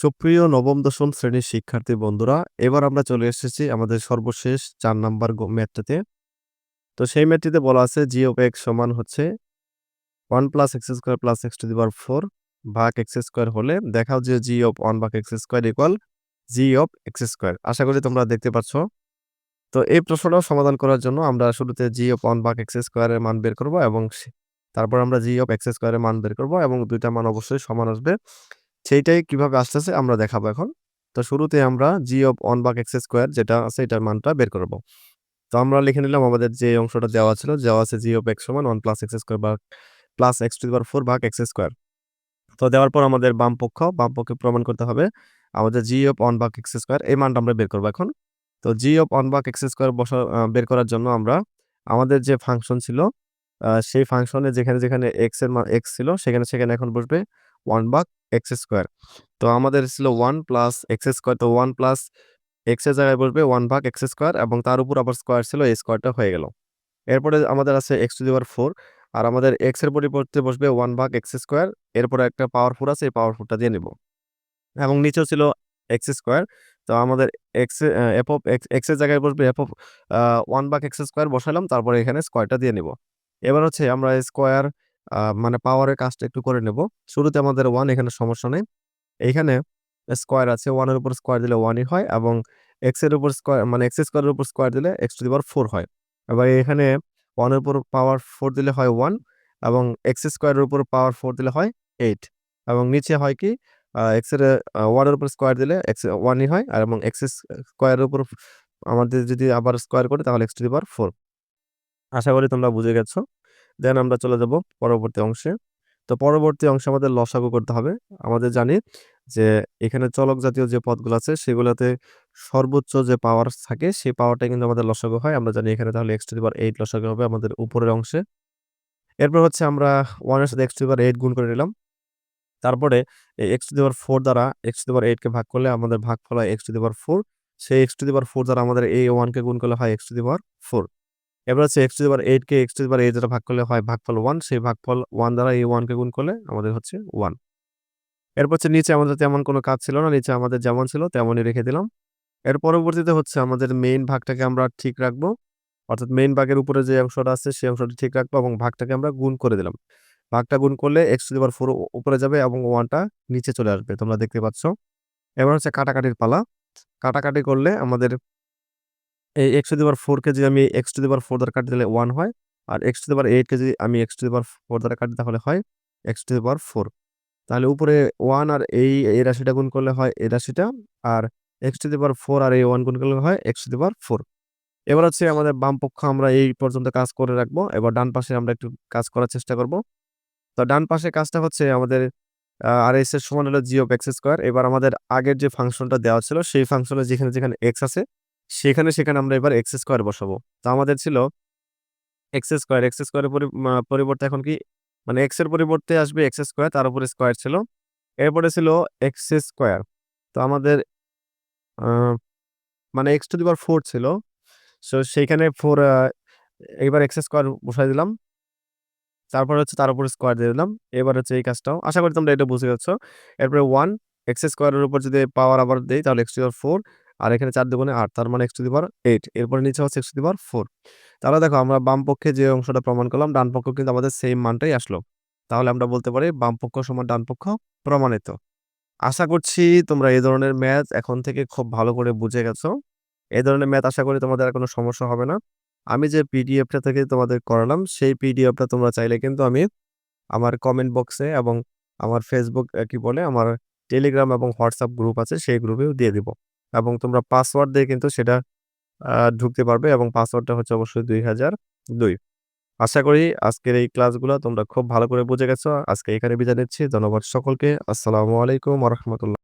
সুপ্রিয় নবম-দশম শ্রেণীর শিক্ষার্থী বন্ধুরা, এবার আমরা চলে এসেছি আমাদের সর্বশেষ ৪ নাম্বার ম্যাথটাতে। তো সেই ম্যাথটিতে বলা আছে g of x সমান হচ্ছে 1 plus x square plus x to the power 4 ভাগ x square হলে দেখাও যে g of 1 ভাগ x square equal g of x square। আশা করি তোমরা দেখতে পাচ্ছ। তো এই প্রশ্নটাও সমাধান করার জন্য আমরা শুরুতে g of 1 ভাগ x square এর মান বের করব এবং তারপর আমরা g of x square এর মান বের করব এবং ২ টা মান অবশ্যই সমান আসবে। সেইটাই কিভাবে আসতেছে আমরা দেখাবো এখন। তো শুরুতে আমরা g of 1 ভাগ x square যেটা আছে এটার মানটা বের করব। তো আমরা লিখে নিলাম আমাদের যে অংশটা দেওয়া ছিল, দেওয়া আছে g of x সমান 1 plus x square ভাগ plus x to the power 4 ভাগ x square। তো দেওয়ার পর আমাদের বামপক্ষে প্রমাণ করতে হবে আমাদের g of 1 ভাগ x square এই মানটা আমরা বের করব এখন। তো g of 1 ভাগ x square বের করার জন্য আমরা আমাদের যে ফাংশন ছিল সেই ফাংশনে যেখানে x এর মান x ছিল সেখানে এখন বসবে 1 ভাগ x স্কয়ার। তো আমাদের ছিল 1 প্লাস x স্কয়ার, তো 1 প্লাস x এর জায়গায় বসবে 1 ভাগ x স্কয়ার এবং তার উপর আবার স্কয়ার ছিল, এই স্কয়ারটা হয়ে গেল। এরপরে আমাদের আছে x টু দি পাওয়ার 4 আর আমাদের x এর পরিবর্তে বসবে 1 ভাগ x স্কয়ার। এরপরে একটা পাওয়ার 4 আছে, এই পাওয়ার 4 টা দিয়ে নিব। এবং নিচেও ছিল x স্কয়ার। তো আমাদের x f of x x এর জায়গায় বসবে f অফ 1 ভাগ x স্কয়ার বসালাম, তারপরে এখানে স্কয়ারটা দিয়ে নিব। এবার হচ্ছে আমরা স্কয়ার মানে পাওয়ারের কাজটা একটু করে নেব। শুরুতে আমাদের 1, এখানে সমস্যা নেই। এইখানে স্কয়ার আছে, 1 এর উপর স্কয়ার দিলে 1 ই হয় এবং x এর উপর স্কয়ার মানে x স্কয়ারের উপর স্কয়ার দিলে x টু দি পাওয়ার 4 হয়। এবার এখানে 1 এর উপর পাওয়ার 4 দিলে হয় 1 এবং x স্কয়ারের উপর পাওয়ার 4 দিলে হয় 8 এবং নিচে হয় কি x এর 1 এর উপর স্কয়ার দিলে 1 ই হয় আর এবং x স্কয়ারের উপর আমাদের যদি আবার স্কয়ার করি তাহলে x টু দি পাওয়ার 4। আশা করি তোমরা বুঝে গেছো। দেন আমরা চলে যাব পরবর্তী অংশে। তো পরবর্তী অংশে আমাদের লসাগু করতে হবে। আমাদের জানি যে এখানে চলক জাতীয় যে পদগুলো আছে সেগুলাতে সর্বোচ্চ যে পাওয়ার থাকে সেই পাওয়ারটা কিন্তু আমাদের লসাগু হয়। আমরা জানি এখানে তাহলে x টু দি পাওয়ার 8 লসাগু হবে আমাদের উপরের অংশে। এরপর হচ্ছে আমরা 1 এর সাথে x টু দি পাওয়ার 8 গুণ করে নিলাম। তারপরে এই x টু দি পাওয়ার 4 দ্বারা x টু দি পাওয়ার 8 কে ভাগ করলে আমাদের ভাগফল হয় x টু দি পাওয়ার 4। সেই x টু দি পাওয়ার 4 দ্বারা আমাদের এই 1 কে গুণ করলে হয় x টু দি পাওয়ার 4। এবার হচ্ছে x টু দি পাওয়ার 8 কে x টু দি পাওয়ার 8 দ্বারা ভাগ করলে হয় ভাগফল 1, সেই ভাগফল 1 দ্বারা এই 1 কে গুণ করলে আমাদের হচ্ছে 1। এরপর হচ্ছে নিচে আমাদের তেমন কোনো কাজ ছিল না। নিচে আমাদের যেমন ছিল তেমনই রেখে দিলাম। এর পরবর্তীতে হচ্ছে আমাদের মেইন ভাগটাকে আমরা ঠিক রাখবো। অর্থাৎ মেইন ভাগের উপরে যে অংশটা আছে সেই অংশটা ঠিক রাখবো এবং ভাগটাকে আমরা গুণ করে দিলাম। ভাগটা গুণ করলে x টু দি পাওয়ার 4 উপরে যাবে এবং 1 টা নিচে চলে আসবে। তোমরা দেখতে পাচ্ছ। এবার হচ্ছে কাটাকাটির পালা। কাটাকাটি করলে আমাদের এই x টু দি পাওয়ার 4 কে যদি আমি x টু দি পাওয়ার 4 দ্বারা কাটি তাহলে 1 হয়। আর x টু দি পাওয়ার 8 কে যদি আমি x টু দি পাওয়ার 4 দ্বারা কাটি তাহলে হয় x টু দি পাওয়ার 4। তাহলে উপরে 1 আর এই রাশিটা গুণ করলে হয় এই রাশিটা। আর x টু দি পাওয়ার 4 আর এই 1 গুণ করলে হয় x টু দি পাওয়ার 4। এবার হচ্ছে আমাদের বাম পক্ষ আমরা এই পর্যন্ত কাজ করে রাখবো। এবার ডান পাশে আমরা একটু কাজ করার চেষ্টা করব। তো ডান পাশে কাজটা হচ্ছে আমাদের RS এর সমান হলো g of x স্কয়ার। এবার আমাদের আগের যে ফাংশনটা দেওয়া ছিল সেই ফাংশনে যেখানে x আছে সেখানে আমরা এবার x স্কয়ার বসাবো। তো আমাদের ছিল x স্কয়ারের পরিবর্তে এখন কি মানে x এর পরিবর্তে আসবে x স্কয়ার, তার উপরে স্কয়ার ছিল। এরপরে ছিল x স্কয়ার। তো আমাদের আ মানে x টু দি পাওয়ার 4 ছিল। সো সেইখানে 4 এবার x স্কয়ার বসায় দিলাম। তারপর হচ্ছে তার উপর স্কয়ার দিয়ে দিলাম। এবার হচ্ছে এই কাজটাও। আশা করি তোমরা এটা বুঝে গেছো। এরপরে 1 x স্কয়ারের উপর যদি পাওয়ার আবার দেই তাহলে x টু দি পাওয়ার 4 আর এখানে ৪ দুগুণে 8 তার মানে x টু দি পাওয়ার 8। এরপরে নিচে হচ্ছে x টু দি পাওয়ার 4। তাহলে দেখো আমরা বাম পক্ষে যে অংশটা প্রমাণ করলাম ডান পক্ষ কিন্তু আমাদের সেইম মানটাই আসলো। তাহলে আমরা বলতে পারি বাম পক্ষ সমান ডান পক্ষ প্রমাণিত। আশা করছি তোমরা এই ধরনের ম্যাথ এখন থেকে খুব ভালো করে বুঝে গেছো। এই ধরনের ম্যাথ আশা করি তোমাদের আর কোনো সমস্যা হবে না। আমি যে পিডিএফটা থেকে তোমাদের করালাম সেই পিডিএফটা তোমরা চাইলে কিন্তু আমি আমার কমেন্ট বক্সে এবং আমার Facebook কি বলে আমার টেলিগ্রাম এবং হোয়াটসঅ্যাপ গ্রুপ আছে সেই গ্রুপেও দিয়ে দিব। এবং তোমরা পাসওয়ার্ড দিয়ে কিন্তু সেটা ঢুকতে পারবে এবং পাসওয়ার্ডটা হচ্ছে অবশ্যই ২০০২। আশা করি আজকের এই ক্লাসগুলা তোমরা খুব ভালো করে বুঝে গেছো। আজকে এখানে বিদায় নিচ্ছি। ধন্যবাদ সকলকে। আসসালামু আলাইকুম ওয়া রাহমাতুল্লাহ।